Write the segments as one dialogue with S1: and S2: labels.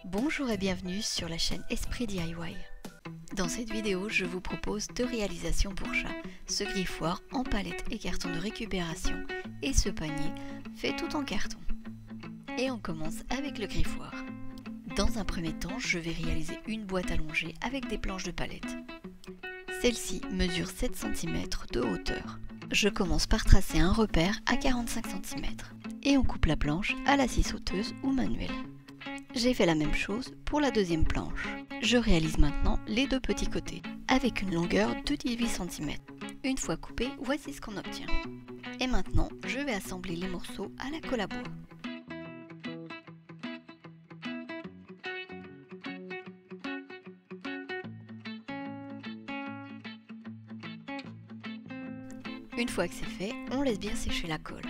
S1: Bonjour et bienvenue sur la chaîne Esprit DIY. Dans cette vidéo, je vous propose deux réalisations pour chat, ce griffoir en palette et carton de récupération et ce panier fait tout en carton. Et on commence avec le griffoir. Dans un premier temps, je vais réaliser une boîte allongée avec des planches de palette. Celle-ci mesure 7 cm de hauteur. Je commence par tracer un repère à 45 cm et on coupe la planche à la scie sauteuse ou manuelle. J'ai fait la même chose pour la deuxième planche. Je réalise maintenant les deux petits côtés avec une longueur de 18 cm. Une fois coupé, voici ce qu'on obtient. Et maintenant, je vais assembler les morceaux à la colle à bois. Une fois que c'est fait, on laisse bien sécher la colle.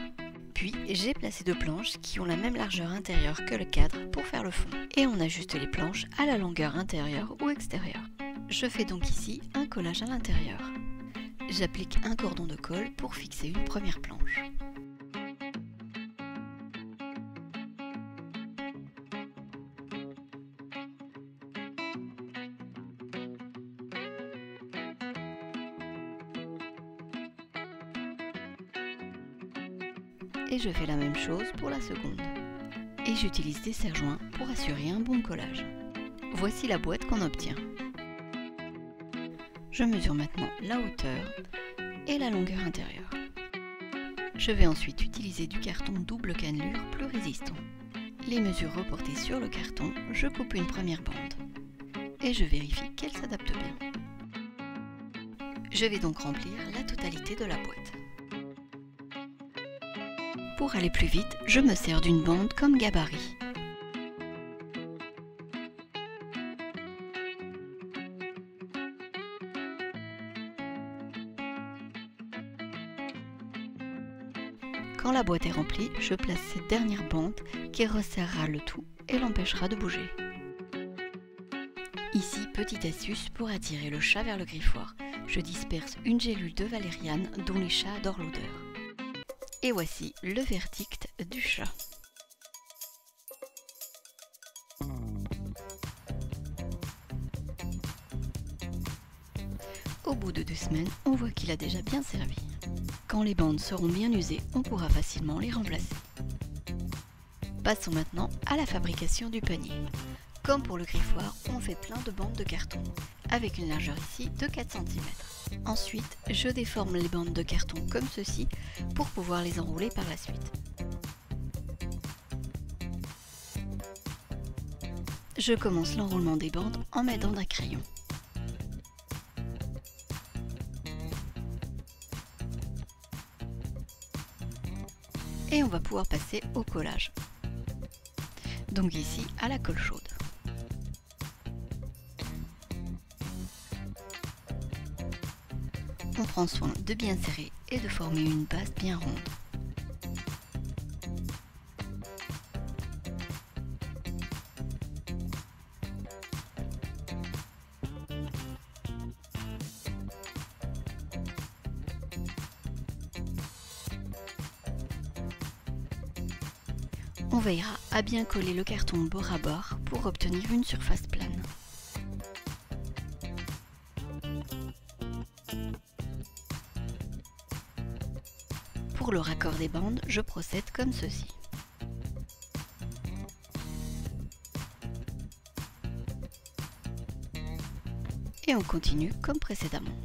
S1: Puis, j'ai placé deux planches qui ont la même largeur intérieure que le cadre pour faire le fond. Et on ajuste les planches à la longueur intérieure ou extérieure. Je fais donc ici un collage à l'intérieur. J'applique un cordon de colle pour fixer une première planche. Et je fais la même chose pour la seconde. Et j'utilise des serre-joints pour assurer un bon collage. Voici la boîte qu'on obtient. Je mesure maintenant la hauteur et la longueur intérieure. Je vais ensuite utiliser du carton double cannelure plus résistant. Les mesures reportées sur le carton, je coupe une première bande. Et je vérifie qu'elle s'adapte bien. Je vais donc remplir la totalité de la boîte. Pour aller plus vite, je me sers d'une bande comme gabarit. Quand la boîte est remplie, je place cette dernière bande qui resserrera le tout et l'empêchera de bouger. Ici, petite astuce pour attirer le chat vers le griffoir. Je disperse une gélule de valériane dont les chats adorent l'odeur. Et voici le verdict du chat. Au bout de 2 semaines, on voit qu'il a déjà bien servi. Quand les bandes seront bien usées, on pourra facilement les remplacer. Passons maintenant à la fabrication du panier. Comme pour le griffoir, on fait plein de bandes de carton, avec une largeur ici de 4 cm. Ensuite, je déforme les bandes de carton comme ceci pour pouvoir les enrouler par la suite. Je commence l'enroulement des bandes en m'aidant d'un crayon. Et on va pouvoir passer au collage. Donc ici, à la colle chaude. On prend soin de bien serrer et de former une base bien ronde. On veillera à bien coller le carton bord à bord pour obtenir une surface plane. Pour le raccord des bandes, je procède comme ceci. Et on continue comme précédemment.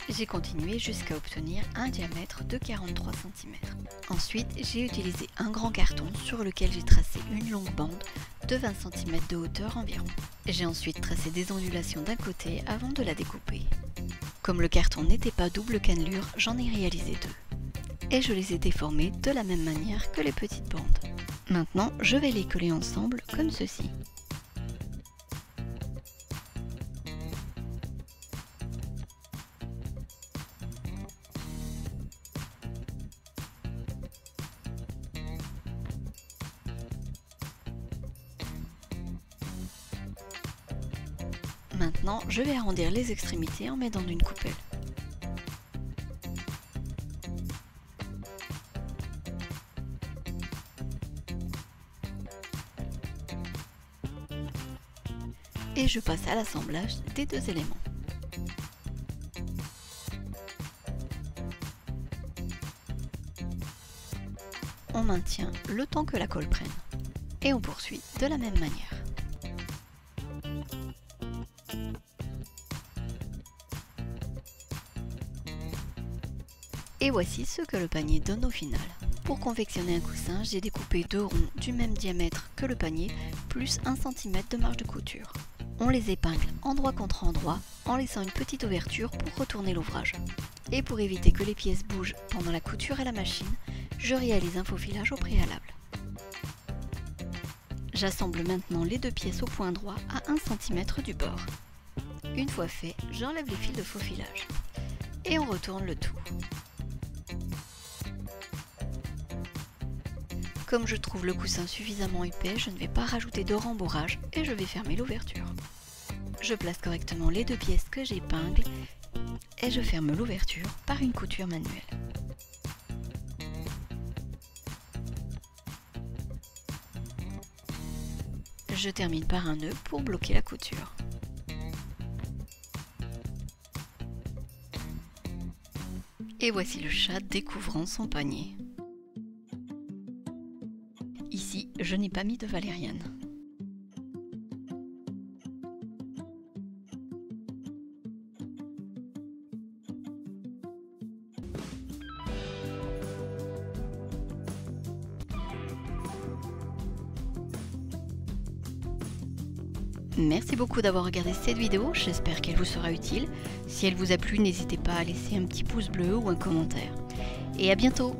S1: J'ai continué jusqu'à obtenir un diamètre de 43 cm. Ensuite, j'ai utilisé un grand carton sur lequel j'ai tracé une longue bande de 20 cm de hauteur environ. J'ai ensuite tracé des ondulations d'un côté avant de la découper. Comme le carton n'était pas double cannelure, j'en ai réalisé deux. Et je les ai déformés de la même manière que les petites bandes. Maintenant, je vais les coller ensemble comme ceci. Maintenant, je vais arrondir les extrémités en m'aidant d'une coupelle. et je passe à l'assemblage des deux éléments. On maintient le temps que la colle prenne et on poursuit de la même manière. Et voici ce que le panier donne au final. Pour confectionner un coussin, j'ai découpé 2 ronds du même diamètre que le panier, plus 1 cm de marge de couture. On les épingle endroit contre endroit en laissant une petite ouverture pour retourner l'ouvrage. Et pour éviter que les pièces bougent pendant la couture à la machine, je réalise un faux filage au préalable. J'assemble maintenant les 2 pièces au point droit à 1 cm du bord. Une fois fait, j'enlève les fils de faux filage et on retourne le tout. Comme je trouve le coussin suffisamment épais, je ne vais pas rajouter de rembourrage et je vais fermer l'ouverture. Je place correctement les 2 pièces que j'épingle et je ferme l'ouverture par une couture manuelle. Je termine par un nœud pour bloquer la couture. Et voici le chat découvrant son panier. Ici, je n'ai pas mis de valériane. Merci beaucoup d'avoir regardé cette vidéo, j'espère qu'elle vous sera utile. Si elle vous a plu, n'hésitez pas à laisser un petit pouce bleu ou un commentaire. Et à bientôt!